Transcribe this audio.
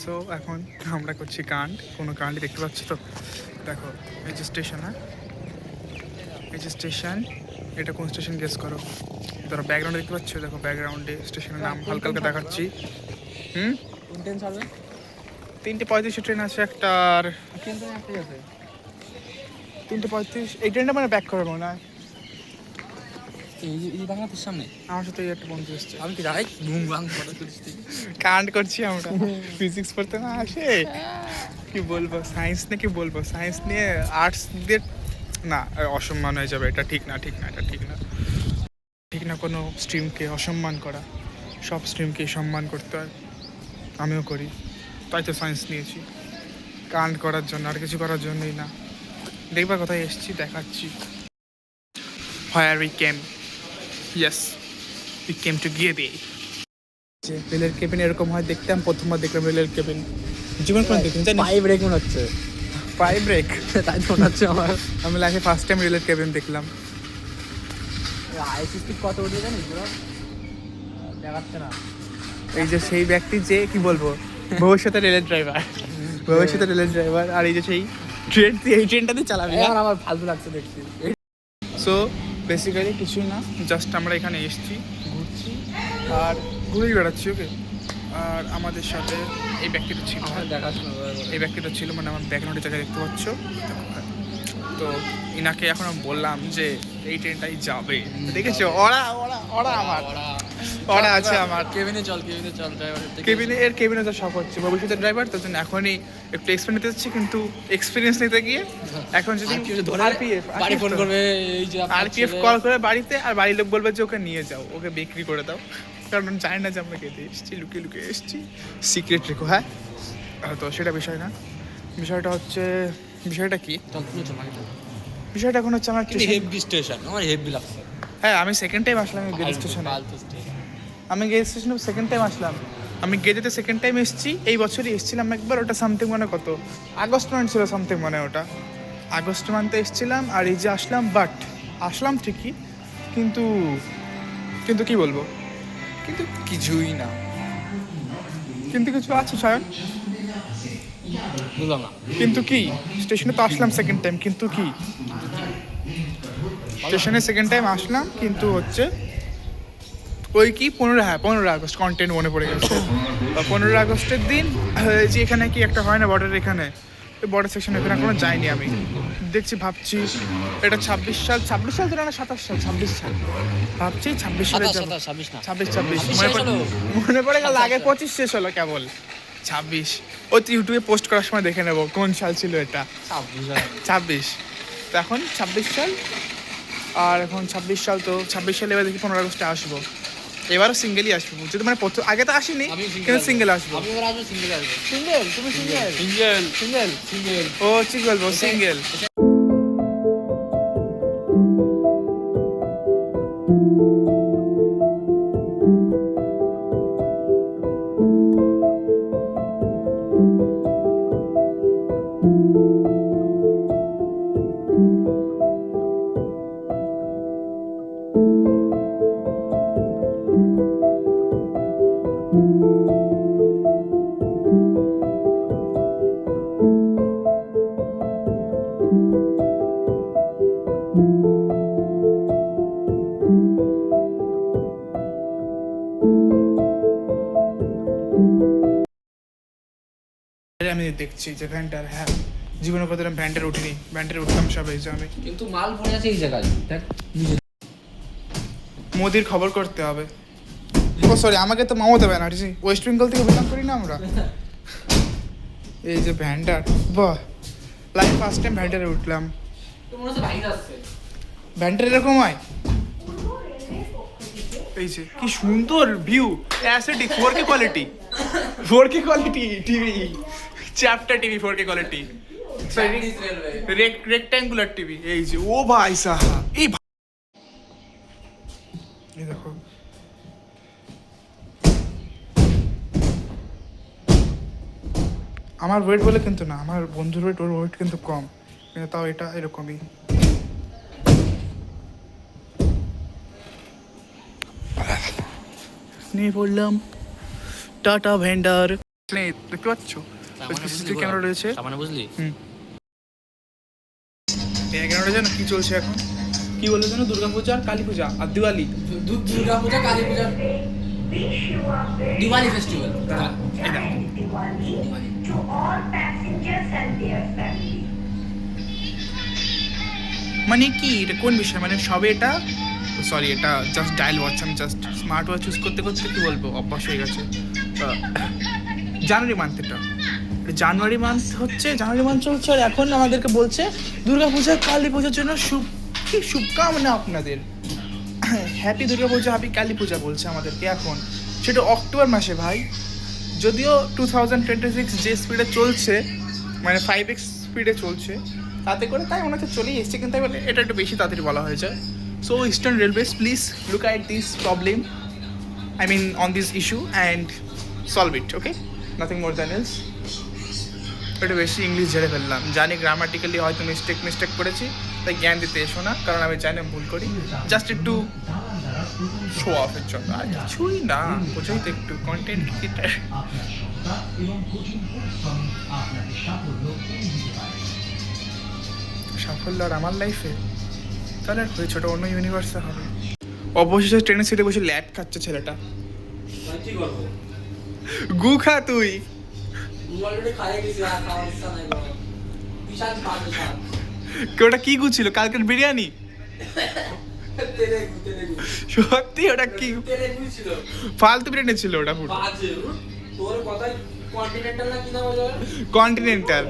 So এখন আমরা করছি কাণ্ড, কোনো কাণ্ডই দেখতে পাচ্ছি তো। দেখো এই যে স্টেশন, হ্যাঁ এই যে স্টেশন, এটা কোন স্টেশন গেস করো। ধরো ব্যাকগ্রাউন্ডে দেখতে পাচ্ছ, দেখো ব্যাকগ্রাউন্ডে স্টেশনের নাম হালকা হালকা দেখাচ্ছি। 3:35 ট্রেন আছে একটা, আর 3:35 এই ট্রেনটা মানে ব্যাক করবো না। এই বাংলাদেশের সামনে আমার সাথে এই একটা বন্ধু এসছে, আমি কি ডাইরেক্ট ঘুম ভাঙ কথা করছি। কাণ্ড করছি আমরা। ফিজিক্স পড়তে না আসে, কি বলবো, সায়েন্স নিয়ে কি বলবো, সায়েন্স নিয়ে আর্টস দিয়ে না অসম্মান হয়ে যাবে। এটা ঠিক না, ঠিক না, এটা ঠিক না, ঠিক না কোনো স্ট্রিমকে অসম্মান করা। সব স্ট্রিমকে সম্মান করতে হয়, আমিও করি, তাই তো সায়েন্স নিয়েছি, কাণ্ড করার জন্য, আর কিছু করার জন্যই না। দেখবার কোথায় এসছি দেখাচ্ছি। Where we came, yes we came to গিয়েদে। যে রেলের কেবিন এরকম হয় দেখতে আমি প্রথমবার দেখলাম। রেলের কেবিন জীবন কোনো দেখিনি, জানিস? পাই ব্রেক মনে হচ্ছে, পাই ব্রেক তাই তো মনে হচ্ছে আমার। আমি লাইফে ফার্স্ট টাইম রেলের কেবিন দেখলাম। আইসি স্পিড কত উঠে জানিস পুরো দেখাচ্ছে না। এই যে সেই ব্যক্তি যে কি বলবো ভবিষ্যতে রেলের ড্রাইভার, ভবিষ্যতে রেলের ড্রাইভার, আর এই যে সেই ট্রেন, এই ট্রেনটাতে চালাবে। এখন আমার ফালতু লাগছে দেখতে। সো বেসিক্যালি কিছুই না, জাস্ট আমরা এখানে এসেছি, ঘুরছি আর ঘুরেই বেড়াচ্ছি। ওকে, আর আমাদের সাথে এই ব্যক্তিটা ছিল, দেখাশোনা এই ব্যক্তিটা ছিল, মানে আমার ব্যাকগ্রাউন্ডে জায়গায় দেখতে পাচ্ছ। তো ইনাকে এখন আমি বললাম যে এই ট্রেনটাই যাবে, দেখেছো? ওরা ওরা ওরা আমার ওরা আছে আমার কেবিনে চল, কেবিনে চল ড্রাইভার। কেবিনে তো শখ হচ্ছে ভবিষ্যতের ড্রাইভার, তার জন্য এখনই একটু এক্সপিরিয়েন্স নিতে যাচ্ছি, কিন্তু এক্সপিরিয়েন্স নিতে গিয়ে এখন যদি বাড়ি ফোন করবে, এই যে আরপিএফ কল করে বাড়িতে, আর বাড়ির লোক বলবে যে ওকে নিয়ে যাও, ওকে বিক্রি করে দাও, কারণ জানি না যে আমরা কেটে এসেছি, লুকিয়ে লুকিয়ে এসেছি, সিক্রেট রেখো। হ্যাঁ, তো সেটা বিষয় না, বিষয়টা হচ্ছে, বিষয়টা কি, বিষয়টা এখন হচ্ছে আমার হেভি স্টেশন, আমার হেভি লাগছে। হ্যাঁ, আমি সেকেন্ড টাইম আসলাম গেজ স্টেশনে, আমি গেজ স্টেশনে সেকেন্ড টাইম আসলাম। আমি গেজেতে সেকেন্ড টাইম এসেছি, এই বছরই এসেছিলাম একবার, ওটা সামথিং মানে কত আগস্ট মান্থ ছিল সামথিং, মানে ওটা আগস্ট মান্থে এসেছিলাম। আর এই যে আসলাম, বাট আসলাম ঠিকই, কিন্তু কিন্তু কি বলবো, কিন্তু কিছুই না, কিন্তু কিছু আছে সায়ন, বুঝলাম না কিন্তু কি, স্টেশনে তো আসলাম সেকেন্ড টাইম, কিন্তু কি, স্টেশনে সেকেন্ড টাইম আসলাম, কিন্তু হচ্ছে ওই কি 15 আগস্ট কন্টেন্ট মনে পড়ে গেছে। 15 আগস্টের দিন যে এখানে কি একটা হয় না বর্ডার, এখানে বর্ডার সেকশন, এখানে কোনো যাইনি আমি, দেখছি ভাবছি এটা 26 সাল তো না, 27 সাল, 26 সাল ভাবছি, 26 সালে যাবো, 26 মনে পড়ে গেল, আগে 25 শেষ হলো কেবল, 26 ও ইউটিউবে পোস্ট করার সময় দেখে নেবো কোন সাল ছিল এটা, 26। তো এখন 26 সাল, আর এখন 26 সাল, তো 26 সালে এবার দেখি 15 আগস্টে আসবো, এবারও সিঙ্গেলই আসবো, যদি মানে প্রথম আগে তো আসিনি, কিন্তু সিঙ্গেল আসবো। সিঙ্গেল, তুমি সিঙ্গেল, ও ঠিক বলবো, সিঙ্গেল। আমি দেখছি যে ভ্যান্টার, হ্যাঁ জীবনে প্রথম ভ্যান্টার উঠিনি, ভ্যান্টারে উঠতাম সব এক্সামে। কিন্তু মাল ভরে আছে এই জায়গায়, দেখ মোদির খবর করতে হবে। ও সরি, আমাকে তো মমতা ব্যানার্জি, ওয়েস্ট বেঙ্গল থেকে বিলং করি না আমরা। এই যে ভ্যান্টার, বাহ, লাইফ ফার্স্ট টাইম ভ্যান্টারে উঠলাম। ভ্যান্টার এরকম হয়, এই যে কি সুন্দর view, acidic 4K quality, 4K quality TV, chapter TV 4K quality, rectangular TV. এই যে ও ভাই সাহা, এই দেখো আমার ওয়েট বলে কিন্তু না, আমার বন্ধুর ওয়েট, ওর ওয়েট কিন্তু কম, কিন্তু তাও এটা এরকমই। নিয়ে পড়লাম টাটা ভেন্ডার। দেখতে পাচ্ছ ক্যামেরা রয়েছে সামনে বুঝলি ক্যামেরা রয়েছে না কি চলছে এখন কি বলে যেন দুর্গাপূজা আর কালী পূজা আর দিওয়ালি দুর্গা পূজা কালী পূজা দিওয়ালি ফেস্টিভ্যাল এই দেখো to all passengers and their families. মানে কি এটা কোন বিষয় মানে সবে এটা সরি এটা জাস্ট ডায়াল ওয়াচ আমি জাস্ট স্মার্ট ওয়াচ ইউজ করতে করতে কি বলবো অভ্যাস হয়ে গেছে জানুয়ারি মান্থ এটা জানুয়ারি মান্থ হচ্ছে জানুয়ারি মান্থ চলছে আর এখন আমাদেরকে বলছে দুর্গাপূজা কালী পূজার জন্য শুভকামনা আপনাদের হ্যাপি দুর্গাপূজা হ্যাপি কালী পূজা বলছে আমাদেরকে এখন সেটা অক্টোবর মাসে ভাই যদিও 2026 যে স্পিডে চলছে মানে 5x স্পিডে চলছে তাতে করে তাই মনে হচ্ছে চলেই এসছে কিন্তু এটা একটু বেশি তাড়াতাড়ি বলা হয়েছে so Eastern Railways please look at this problem I mean on this issue and solve it okay nothing more than else একটু বেশি ইংলিশ ঝেড়ে ফেললাম জানি গ্রামাটিক্যালি হয়তো মিস্টেক করেছি তাই জ্ঞান দিতে এসো না কারণ আমি জানি ভুল করি জাস্ট একটু শো অফের জন্য আর কিছুই না বোঝাই তো একটু কন্টেন্ট ক্রিয়েটার সাফল্য আর আমার লাইফে তাহলে আর হয়েছে ওটা অন্য ইউনিভার্সে হবে অবশেষে ট্রেনের সিটে বসে ল্যাট খাচ্ছে ছেলেটা কি করবো গু খা তুই অলরেডি খাই গেছি আর খাওয়ার ইচ্ছা নাই গো বিশাল খাওয়া খাওয়া ওটা কি গু ছিল কালকের বিরিয়ানি তেরে গু সত্যি ওটা কি তেরে গু ছিল ফালতু বিরিয়ানি ছিল ওটা পুরো বাজে তোর কথাই কন্টিনেন্টাল না কি নাম বলে কন্টিনেন্টাল